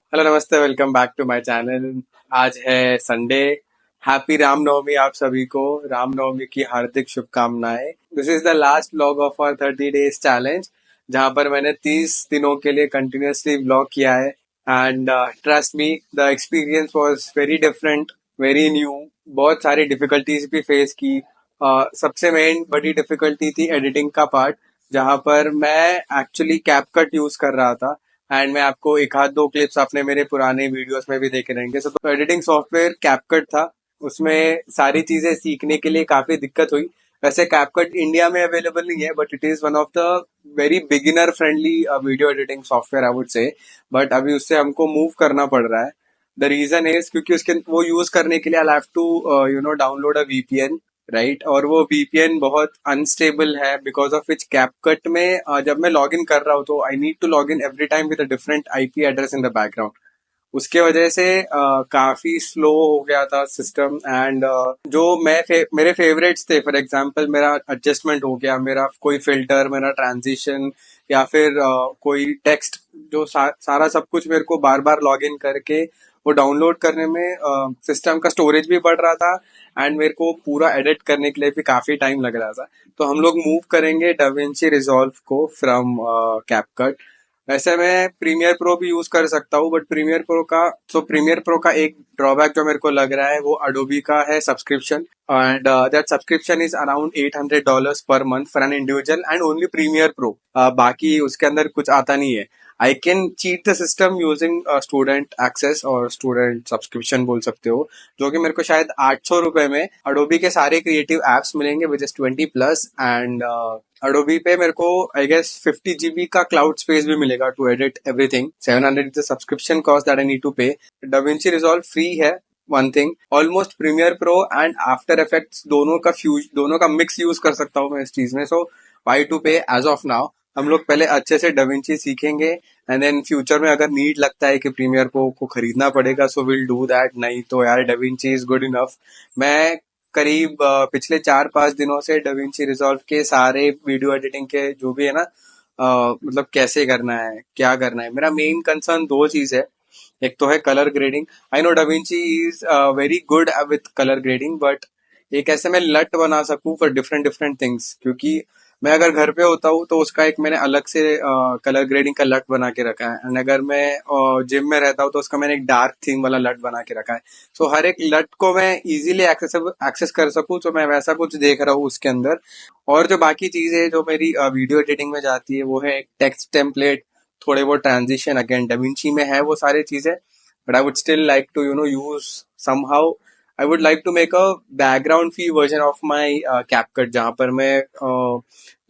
Hello नमस्ते, welcome back to my channel. आज है संडे। हैप्पी रामनवमी आप सभी को। रामनवमी की हार्दिक शुभकामनाएं। This is the last vlog of our 30 days challenge, जहां पर मैंने 30 दिनों के लिए कंटिन्यूअसली व्लॉग किया है। And trust me, the experience was very different, very new. बहुत सारी डिफिकल्टीज भी फेस की। सबसे मेन बड़ी डिफिकल्टी थी एडिटिंग का पार्ट, जहां पर मैं एक्चुअली कैपकट यूज कर रहा था। एंड मैं आपको एक आध दो क्लिप्स आपने मेरे पुराने वीडियोस में भी देखे रहेंगे। तो एडिटिंग सॉफ्टवेयर कैपकट था, उसमें सारी चीजें सीखने के लिए काफी दिक्कत हुई। वैसे कैपकट इंडिया में अवेलेबल नहीं है, but it is one of the very beginner friendly video editing software I would say. But अभी उससे हमको मूव करना पड़ रहा है। द रीजन इज क्योंकि उसके वो यूज करने के लिए I have to download a VPN, right. और वो वीपीएन बहुत अनस्टेबल है, बिकॉज ऑफ विच कैपकट में जब मैं लॉग इन कर रहा हूँ तो I need to log in every time with a different IP address in the background. उसके वजह से काफी स्लो हो गया था सिस्टम। एंड जो मेरे फेवरेट्स थे, फॉर एग्जांपल मेरा एडजस्टमेंट हो गया, मेरा कोई फिल्टर, मेरा ट्रांजिशन, या फिर कोई टेक्स्ट, जो सारा सब कुछ मेरे को बार बार लॉग इन करके वो डाउनलोड करने में सिस्टम का स्टोरेज भी बढ़ रहा था। एंड मेरे को पूरा एडिट करने के लिए भी काफी टाइम लग रहा था। तो हम लोग मूव करेंगे डाविंची रिजॉल्व को फ्रॉम कैपकट। वैसे मैं प्रीमियर प्रो भी यूज कर सकता हूँ, बट प्रीमियर प्रो का एक ड्रॉबैक जो मेरे को लग रहा है वो अडोबी का है subscription. And that subscription is around $800 per month for an individual and only Premiere Pro. बाकी उसके अंदर कुछ आता नहीं है। I can cheat the system using student access और स्टूडेंट सब्सक्रिप्शन बोल सकते हो, जो कि मेरे को शायद ₹800 में अडोबी के सारे क्रिएटिव एप्स मिलेंगे विच इज 20+। एंड अडोबी पे मेरे को आई गेस 50 GB का क्लाउड स्पेस भी मिलेगा to edit everything. 700 is the subscription cost that I need to pay. DaVinci Resolve free है, one thing. Almost Premiere Pro and After Effects दोनों का mix use कर सकता हूँ मैं इस चीज में। सो वाई टू पे एज ऑफ नाउ। हम लोग पहले अच्छे से डाविंची सीखेंगे, एंड देन फ्यूचर में अगर नीड लगता है कि प्रीमियर प्रो को खरीदना पड़ेगा, सो विल डू दैट। नहीं तो यार डाविंची इज गुड इनफ। मैं करीब पिछले 4-5 दिनों से डाविंची रिजॉल्व के सारे वीडियो एडिटिंग के जो भी है ना, मतलब कैसे करना है, क्या करना है, मेरा मेन कंसर्न दो चीज है। एक तो है colour grading. I know da Vinci is very good with colour grading, but एक ऐसे मैं लट बना सकूं फॉर डिफरेंट डिफरेंट थिंग्स। क्योंकि मैं अगर घर पे होता हूँ तो उसका एक मैंने अलग से कलर ग्रेडिंग का लट बना के रखा है। एंड अगर मैं जिम में रहता हूँ तो उसका मैंने एक डार्क थीम वाला लट बना के रखा है। सो हर एक लट को मैं इजीली एक्सेस कर सकूं, तो मैं वैसा कुछ देख रहा हूँ उसके अंदर। और जो बाकी चीजें जो मेरी वीडियो एडिटिंग में जाती है वो है एक टेक्स्ट टेम्पलेट, थोड़े बहुत ट्रांजिशन, अगेन डाविंची में है वो सारी चीजें। But I would still like to use somehow. I would like to make a background free version of my CapCut, जहां पर मैं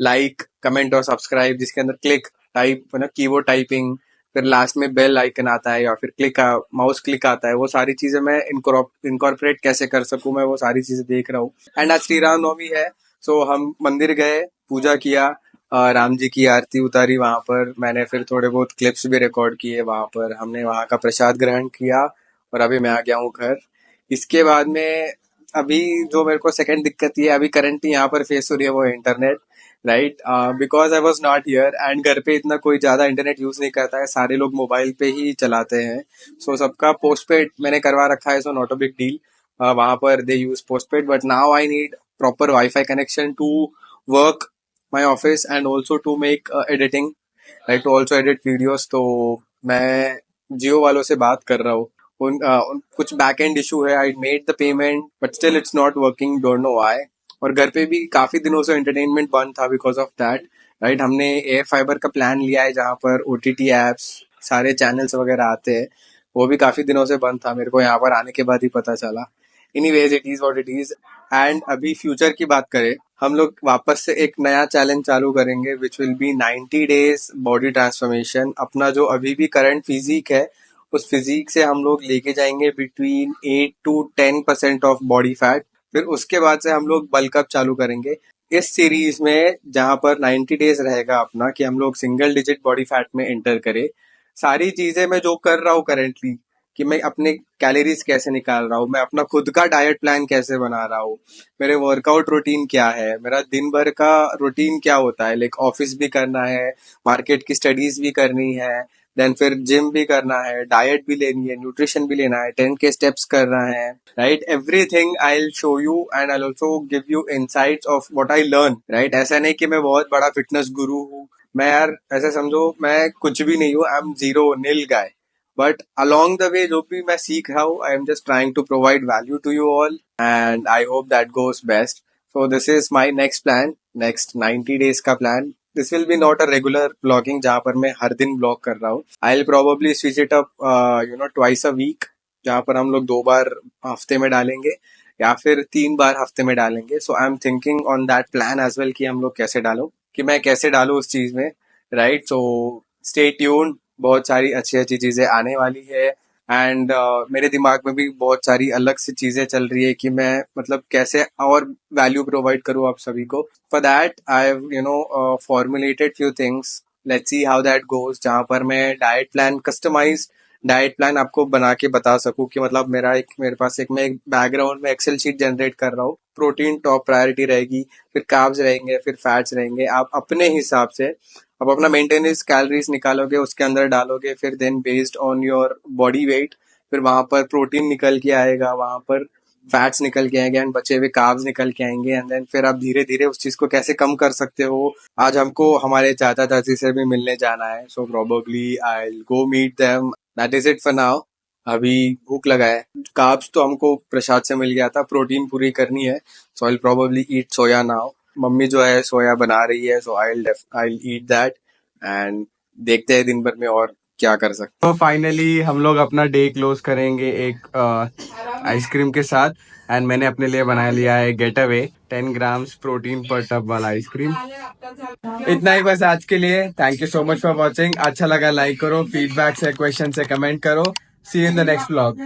लाइक, कमेंट और सब्सक्राइब, जिसके अंदर क्लिक, टाइप, कीबोर्ड टाइपिंग, फिर लास्ट में बेल आइकन आता है या फिर माउस क्लिक आता है, वो सारी चीजें मैं इनकॉर्पोरेट कैसे कर सकूं, मैं वो सारी चीजें देख रहा हूँ। एंड आज श्री राम नवमी है, सो हम मंदिर गए, पूजा किया, राम जी की आरती उतारी वहां पर। मैंने फिर थोड़े बहुत क्लिप्स भी रिकॉर्ड किए वहां पर। हमने वहां का प्रसाद ग्रहण किया और अभी मैं आ गया हूँ घर। इसके बाद में अभी जो मेरे को सेकंड दिक्कत ये अभी करंटली यहाँ पर फेस हो रही है वो internet, right. Because I was not here and घर पे इतना कोई ज्यादा इंटरनेट यूज नहीं करता है, सारे लोग मोबाइल पे ही चलाते हैं। सो सबका पोस्ट पेड मैंने करवा रखा है, so not a big deal. वहां पर they use postpaid, but now I need proper WiFi connection to work my office and also to make editing, like to also edit videos. तो मैं जियो वालों से बात कर रहा हूँ। उन कुछ बैक एंड इशू है, I made the payment but still it's not working, don't know why. और घर पे भी काफी दिनों से एंटरटेनमेंट बंद था बिकॉज ऑफ दैट, राइट। हमने एयर फाइबर का प्लान लिया है जहाँ पर ओटीटी एप्स सारे चैनल्स वगैरह आते हैं, वो भी काफी दिनों से बंद था, मेरे को यहाँ पर आने के बाद ही पता चला। Anyways it is what it is. And अभी फ्यूचर की बात करें, हम लोग वापस से एक नया चैलेंज चालू करेंगे which will be 90 days body transformation. अपना जो अभी भी करंट फिजिक है, उस फिजिक से हम लोग लेके जाएंगे between 8 to 10% of body fat. फिर उसके बाद से हम लोग बल्क अप चालू करेंगे इस सीरीज में, जहां पर 90 डेज रहेगा अपना कि हम लोग सिंगल डिजिट बॉडी फैट में एंटर करें। सारी चीजें मैं जो कर रहा हूँ करेंटली, कि मैं अपने कैलोरीज कैसे निकाल रहा हूँ, मैं अपना खुद का डाइट प्लान कैसे बना रहा हूँ, मेरे वर्कआउट रूटीन क्या है, मेरा दिन भर का रूटीन क्या होता है, लाइक ऑफिस भी करना है, मार्केट की स्टडीज भी करनी है, देन फिर जिम भी करना है, डाइट भी लेनी है, न्यूट्रिशन भी लेना है, 10K स्टेप्स करना है, right. Everything I will show you and I also give you insights of what I learn, right. ऐसा नहीं कि मैं बहुत बड़ा फिटनेस गुरु हूँ, मैं यार ऐसा समझो मैं कुछ भी नहीं हूँ, I am zero nil guy. But along the way जो भी मैं सीख रहा हूँ, I am just trying to provide value to you all and I hope that goes best. So this is my next plan, next 90 days का plan. This will be not a regular vlogging जहाँ पर मैं हर दिन vlog कर रहा हूँ। I will probably switch it up twice a week, जहाँ पर हम लोग 2 बार हफ्ते में डालेंगे या फिर 3 बार हफ्ते में डालेंगे। So I am thinking on that plan as well कि हम लोग कैसे डालो, कि मैं कैसे डालूँ उस चीज में, राइट। सो स्टे ट्यून्ड, बहुत सारी अच्छी अच्छी चीजें आने वाली है। एंड मेरे दिमाग में भी बहुत सारी अलग सी चीजें चल रही है कि मैं मतलब कैसे और वैल्यू प्रोवाइड करूँ आप सभी को। For that I have formulated few things, let's see how that goes, जहाँ पर मैं diet plan, customise diet plan आपको बना के बता सकूं कि मतलब मेरे पास एक, मैं एक बैकग्राउंड में एक्सेल शीट जनरेट कर रहा हूँ। प्रोटीन टॉप प्रायोरिटी रहेगी, फिर कार्ब्स रहेंगे, फिर फैट्स रहेंगे। आप अपने हिसाब से आप अपना मेंटेनेंस कैलोरीज निकालोगे, उसके अंदर डालोगे, फिर then based on your body weight फिर वहां पर प्रोटीन निकल के आएगा, वहां पर फैट्स निकल के आएंगे एंड बचे हुए कार्ब्स निकल के आएंगे। एंड देन फिर आप धीरे धीरे उस चीज को कैसे कम कर सकते हो। आज हमको हमारे चाचा चाची से भी मिलने जाना है, so probably I will go meet them. That is it for now. अभी भूख लगा है, कार्ब्स तो हमको प्रसाद से मिल गया था, प्रोटीन पूरी करनी है, so I will probably eat soya now. Mummy जो है सोया बना रही है, so I eat that and देखते हैं दिन भर में और क्या कर सकते। तो फाइनली हम लोग अपना डे क्लोज करेंगे एक आइसक्रीम के साथ, एंड मैंने अपने लिए बना लिया है गेट अवे 10 ग्राम्स प्रोटीन पर टब वाला आइसक्रीम। इतना ही बस आज के लिए। Thank you so much for watching. अच्छा लगा लाइक करो, फीडबैक है, क्वेश्चन है, कमेंट करो। See you in the next blog.